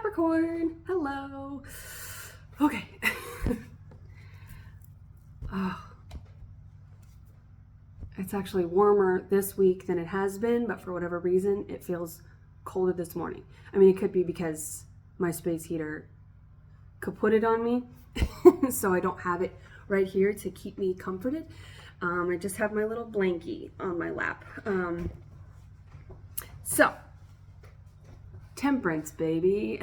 Capricorn, hello. Okay. Oh, it's actually warmer this week than it has been, but for whatever reason, it feels colder this morning. I mean, it could be because my space heater kaput it on me, so I don't have it right here to keep me comforted. I just have my little blankie on my lap. So, temperance, baby.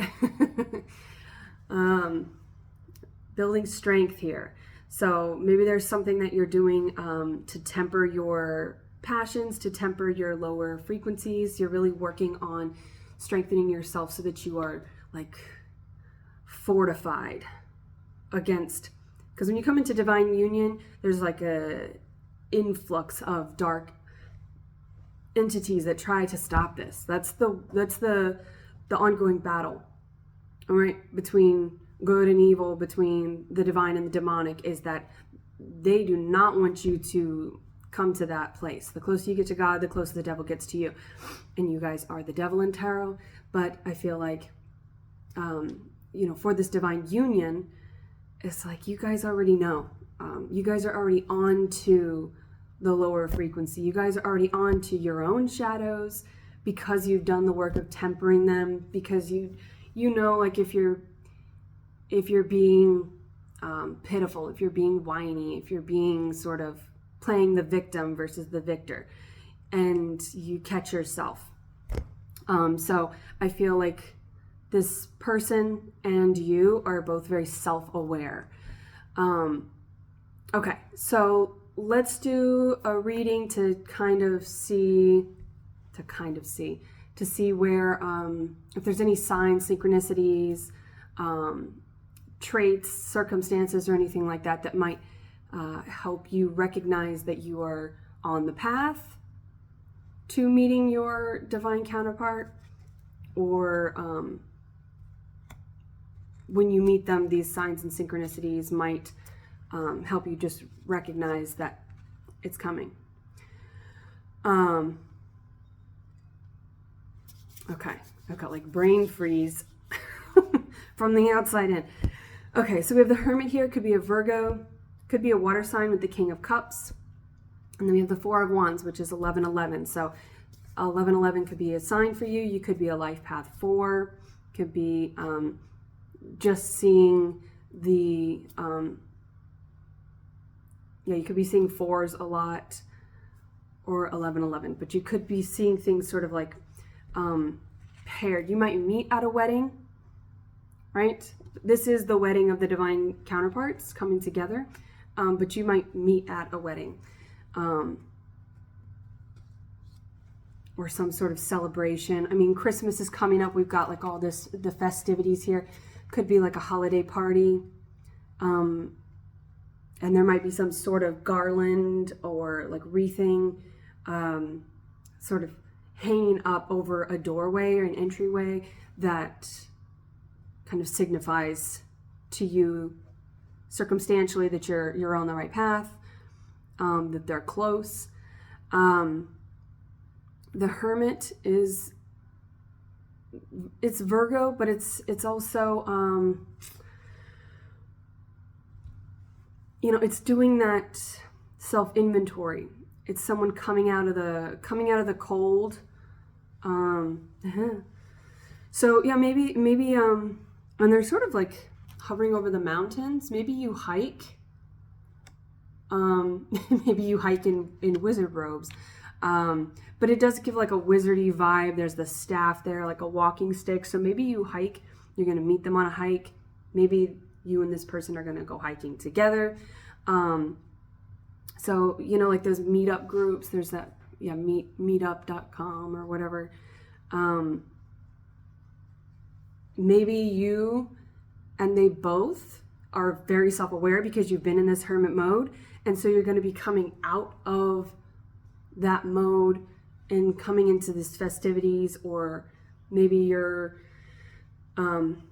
Building strength here. So maybe there's something that you're doing to temper your passions, to temper your lower frequencies. You're really working on strengthening yourself so that you are like fortified against, because when you come into divine union, there's like a influx of dark entities that try to stop this. That's the ongoing battle, all right, between good and evil, between the divine and the demonic, is that they do not want you to come to that place. The closer you get to God, the closer the devil gets to you. And you guys are the devil in tarot, but I feel like, for this divine union, it's like you guys already know. You guys are already on to the lower frequency. You guys are already on to your own shadows because you've done the work of tempering them, because you know, like if you're being pitiful, if you're being whiny, if you're being sort of playing the victim versus the victor, and you catch yourself. So I feel like this person and you are both very self-aware. Okay, so let's do a reading to see where, if there's any signs, synchronicities, traits, circumstances, or anything like that that might help you recognize that you are on the path to meeting your divine counterpart, or when you meet them, these signs and synchronicities might help you just recognize that it's coming. Okay, I've got like brain freeze from the outside in. Okay, so we have the Hermit here. Could be a Virgo, could be a water sign with the King of Cups. And then we have the Four of Wands, which is 1111. So 1111 could be a sign for you. You could be a life path 4. Could be just seeing the, you could be seeing 4s a lot, or 1111. But you could be seeing things sort of like paired. You might meet at a wedding, right? This is the wedding of the divine counterparts coming together, but you might meet at a wedding, or some sort of celebration. I mean, Christmas is coming up. We've got like all the festivities here. Could be like a holiday party, and there might be some sort of garland or like wreathing, sort of hanging up over a doorway or an entryway that kind of signifies to you circumstantially that you're on the right path, that they're close. The Hermit it's Virgo, but it's also it's doing that self-inventory. It's someone coming out of the cold. So yeah, maybe and they're sort of like hovering over the mountains. Maybe you hike. Maybe you hike in wizard robes. But it does give like a wizardy vibe. There's the staff there, like a walking stick. So maybe you hike. You're going to meet them on a hike. Maybe you and this person are going to go hiking together. So, like those meetup groups, there's that, meetup.com or whatever. Maybe you and they both are very self-aware because you've been in this hermit mode. And so you're going to be coming out of that mode and coming into these festivities, or maybe you're going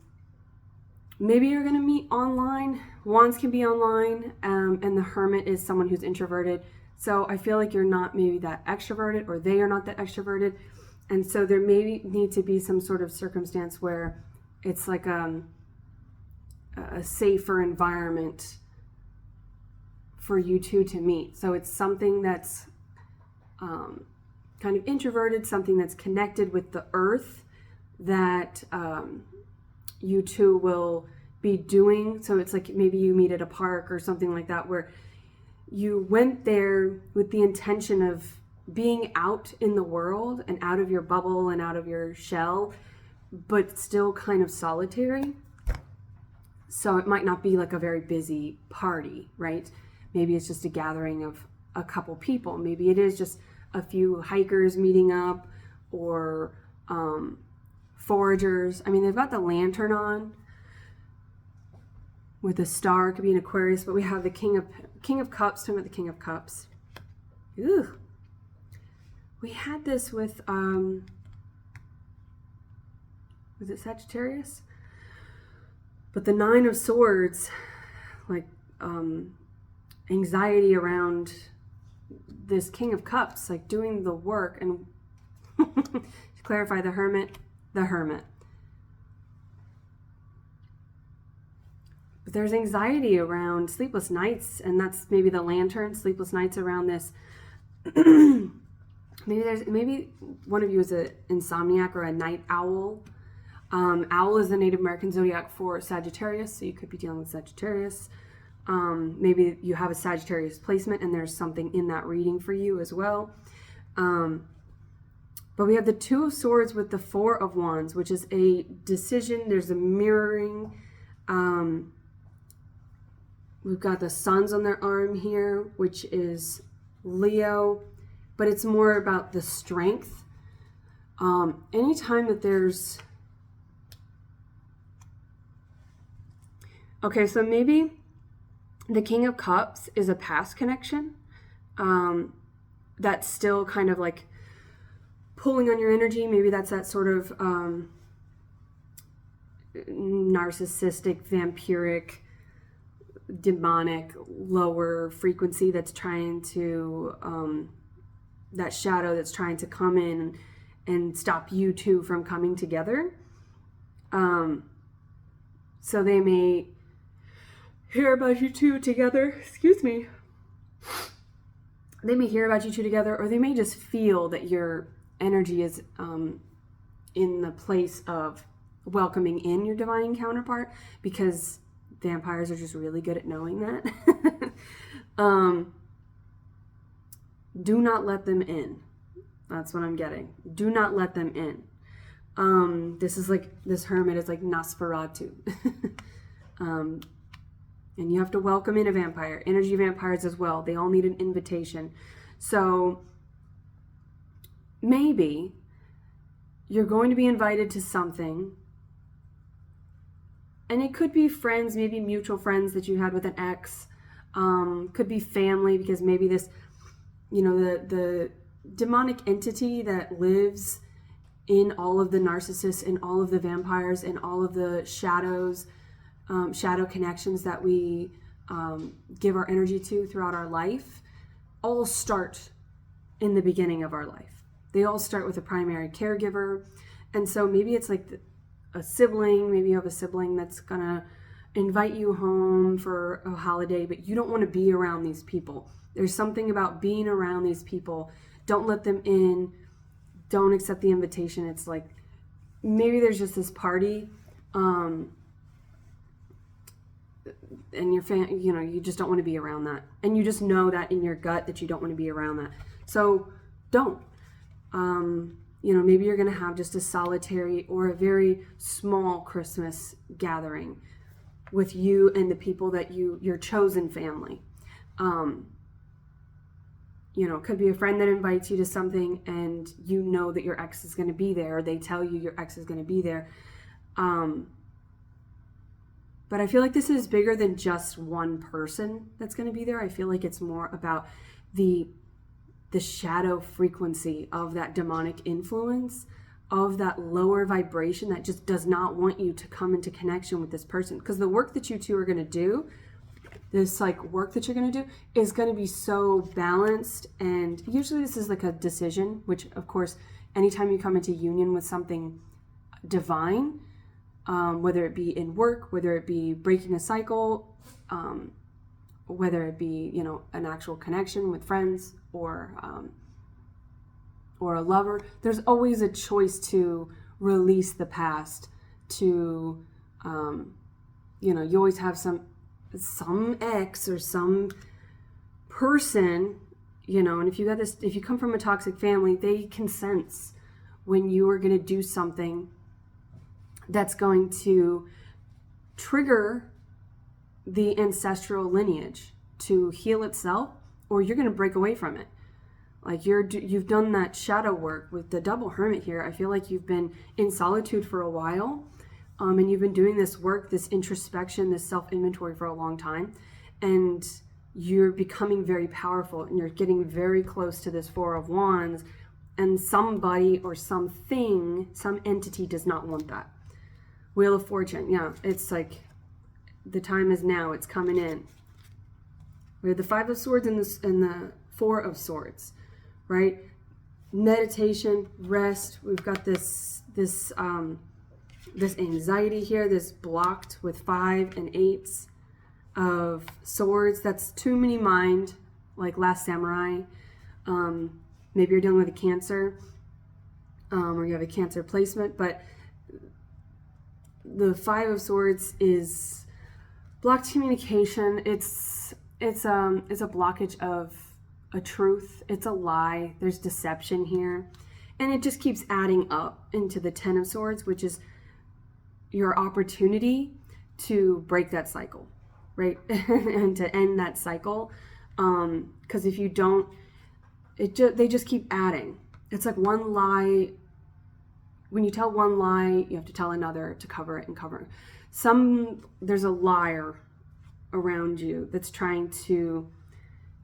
to meet online. Wands can be online, and the Hermit is someone who's introverted. So I feel like you're not maybe that extroverted, or they are not that extroverted. And so there may need to be some sort of circumstance where it's like a safer environment for you two to meet. So it's something that's kind of introverted, something that's connected with the earth that you two will be doing. So it's like maybe you meet at a park or something like that, where you went there with the intention of being out in the world and out of your bubble and out of your shell, but still kind of solitary. So it might not be like a very busy party, right? Maybe it's just a gathering of a couple people. Maybe it is just a few hikers meeting up, or foragers. I mean, they've got the lantern on with a star. It could be an Aquarius, but we have the King of Cups. Talking about the King of Cups. Ooh. We had this with was it Sagittarius? But the Nine of Swords, like anxiety around this King of Cups, like doing the work. And to clarify, the Hermit. But there's anxiety around sleepless nights, and that's maybe the lantern, sleepless nights around this. Maybe one of you is an insomniac or a night owl. Owl is the Native American zodiac for Sagittarius, so you could be dealing with Sagittarius. Maybe you have a Sagittarius placement and there's something in that reading for you as well. But we have the Two of Swords with the Four of Wands, which is a decision. There's a mirroring. We've got the suns on their arm here, which is Leo, but it's more about the strength. Anytime that there's... Okay, so maybe the King of Cups is a past connection that's still kind of like pulling on your energy. Maybe that's that sort of narcissistic, vampiric, demonic, lower frequency that's trying to, that shadow that's trying to come in and stop you two from coming together. So they may hear about you two together. Excuse me. They may hear about you two together, or they may just feel that your energy is in the place of welcoming in your divine counterpart, because vampires are just really good at knowing that. Do not let them in. That's what I'm getting. Do not let them in. This hermit is like Nosferatu. And you have to welcome in a vampire. Energy vampires as well. They all need an invitation. So maybe you're going to be invited to something. And it could be friends, maybe mutual friends that you had with an ex. Could be family, because maybe this, the demonic entity that lives in all of the narcissists, in all of the vampires, in all of the shadows, shadow connections that we give our energy to throughout our life, all start in the beginning of our life. They all start with a primary caregiver. And so maybe it's like a sibling. Maybe you have a sibling that's gonna invite you home for a holiday, but you don't want to be around these people. There's something about being around these people. Don't let them in. Don't accept the invitation. It's like maybe there's just this party, and your you just don't want to be around that, and you just know that in your gut that you don't want to be around that. So don't. Maybe you're going to have just a solitary or a very small Christmas gathering with you and the people that your chosen family. It could be a friend that invites you to something and you know that your ex is going to be there. Or they tell you your ex is going to be there. But I feel like this is bigger than just one person that's going to be there. I feel like it's more about the shadow frequency of that demonic influence, of that lower vibration that just does not want you to come into connection with this person. Because the work that you two are going to do, this work that you're going to do, is going to be so balanced. And usually this is like a decision, which of course, anytime you come into union with something divine, whether it be in work, whether it be breaking a cycle, whether it be, you know, an actual connection with friends or a lover. There's always a choice to release the past, to, you know, you always have some ex or some person, you know, and if you come from a toxic family, they can sense when you are going to do something that's going to trigger the ancestral lineage to heal itself, or you're going to break away from it. Like you've done that shadow work with the double hermit here. I feel like you've been in solitude for a while, and you've been doing this work, this introspection, this self-inventory for a long time, and you're becoming very powerful, and you're getting very close to this Four of Wands, and somebody or something, some entity does not want that. Wheel of Fortune, yeah, it's like the time is now, it's coming in. We have the Five of Swords and the Four of Swords, right? Meditation, rest. We've got this anxiety here, this blocked with 5 and 8s of swords. That's too many mind, like Last Samurai. Maybe you're dealing with a Cancer, or you have a Cancer placement, but the Five of Swords is blocked communication. It's a blockage of a truth. It's a lie. There's deception here, and it just keeps adding up into the Ten of Swords, which is your opportunity to break that cycle, right? And to end that cycle, because if you don't, they just keep adding. It's like one lie. When you tell one lie, you have to tell another to cover it and cover it. There's a liar around you that's trying to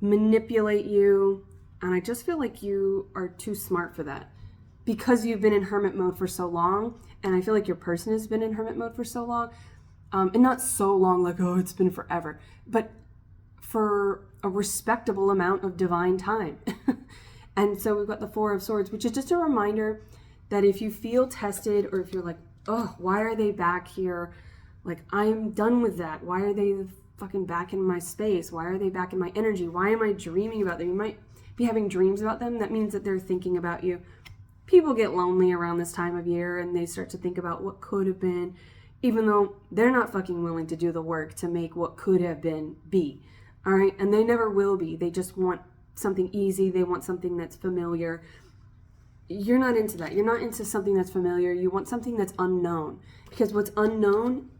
manipulate you, and I just feel like you are too smart for that because you've been in hermit mode for so long, and I feel like your person has been in hermit mode for so long, and not so long like, oh, it's been forever, but for a respectable amount of divine time. And so we've got the Four of Swords, which is just a reminder that if you feel tested, or if you're like, oh, why are they back here? Like, I'm done with that. Why are they fucking back in my space? Why are they back in my energy? Why am I dreaming about them? You might be having dreams about them. That means that they're thinking about you. People get lonely around this time of year, and they start to think about what could have been, even though they're not fucking willing to do the work to make what could have been be. All right? And they never will be. They just want something easy. They want something that's familiar. You're not into that. You're not into something that's familiar. You want something that's unknown, because what's unknown,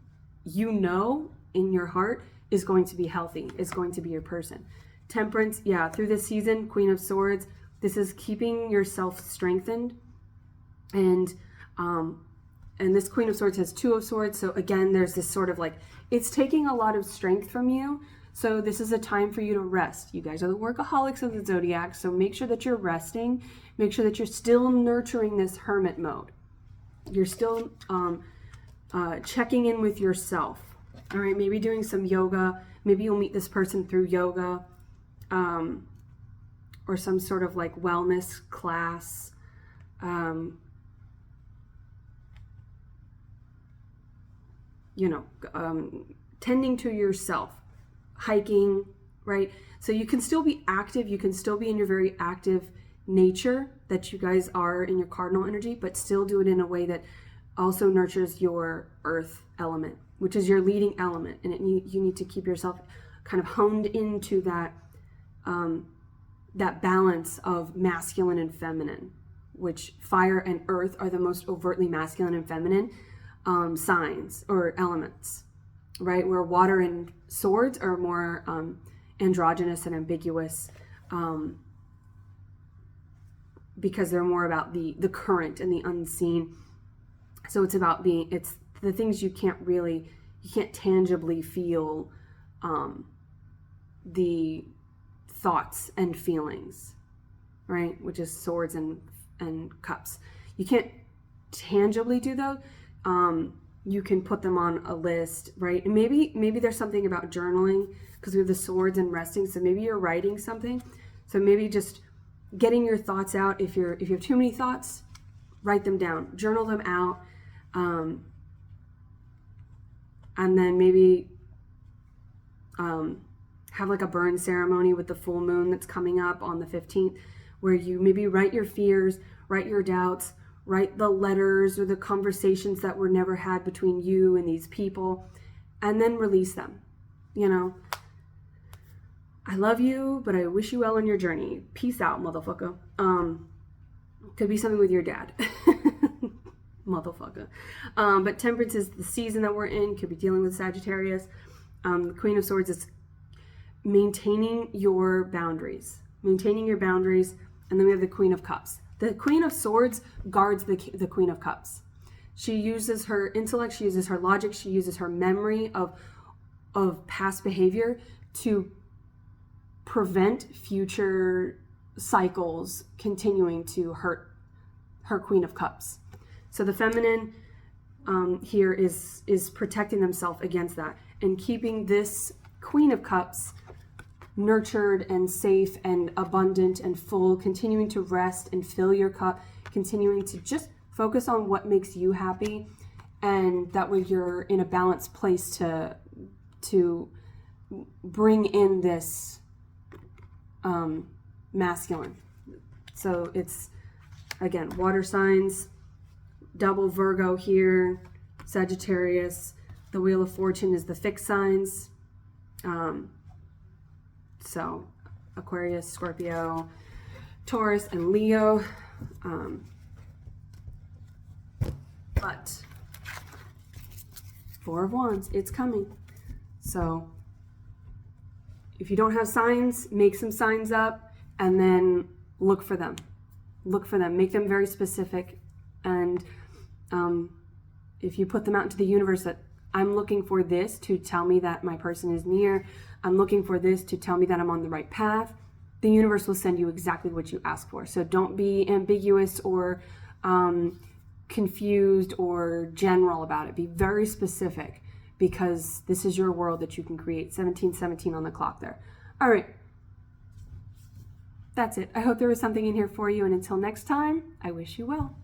you know, in your heart is going to be healthy, is going to be your person. Temperance, yeah, through this season, Queen of Swords, this is keeping yourself strengthened. And this Queen of Swords has Two of Swords. So again, there's this sort of like, it's taking a lot of strength from you. So this is a time for you to rest. You guys are the workaholics of the zodiac, so make sure that you're resting. Make sure that you're still nurturing this hermit mode. You're still checking in with yourself. All right, maybe doing some yoga. Maybe you'll meet this person through yoga, or some sort of like wellness class. Tending to yourself. Hiking, right? So you can still be active. You can still be in your very active nature that you guys are in your cardinal energy, but still do it in a way that also nurtures your earth element, which is your leading element. And you need to keep yourself kind of honed into that, that balance of masculine and feminine, which fire and earth are the most overtly masculine and feminine signs or elements. Right, where water and swords are more androgynous and ambiguous, because they're more about the current and the unseen. So it's about it's the things you can't tangibly feel, the thoughts and feelings, right? Which is swords and cups. You can't tangibly do those. You can put them on a list, right? And maybe there's something about journaling, because we have the swords and resting. So maybe you're writing something. So maybe just getting your thoughts out. If you have too many thoughts, write them down, journal them out. and then maybe have like a burn ceremony with the full moon that's coming up on the 15th, where you maybe write your fears, write your doubts, write the letters or the conversations that were never had between you and these people, and then release them. You know, I love you, but I wish you well on your journey. Peace out, motherfucker. Could be something with your dad. Motherfucker. But Temperance is the season that we're in. Could be dealing with Sagittarius. The Queen of Swords is maintaining your boundaries. Maintaining your boundaries. And then we have the Queen of Cups. The Queen of Swords guards the Queen of Cups. She uses her intellect, she uses her logic, she uses her memory of past behavior to prevent future cycles continuing to hurt her Queen of Cups. So the feminine here is protecting themselves against that and keeping this Queen of Cups nurtured and safe and abundant and full, continuing to rest and fill your cup, continuing to just focus on what makes you happy, and that way you're in a balanced place to bring in this masculine. So it's, again, water signs, double Virgo here, Sagittarius. The Wheel of Fortune is the fixed signs. So Aquarius, Scorpio, Taurus, and Leo. But Four of Wands, it's coming. So if you don't have signs, make some signs up and then look for them. Look for them. Make them very specific. And if you put them out into the universe that I'm looking for this to tell me that my person is near, I'm looking for this to tell me that I'm on the right path, the universe will send you exactly what you ask for. So don't be ambiguous or confused or general about it. Be very specific, because this is your world that you can create. 1717 on the clock there. All right. That's it. I hope there was something in here for you. And until next time, I wish you well.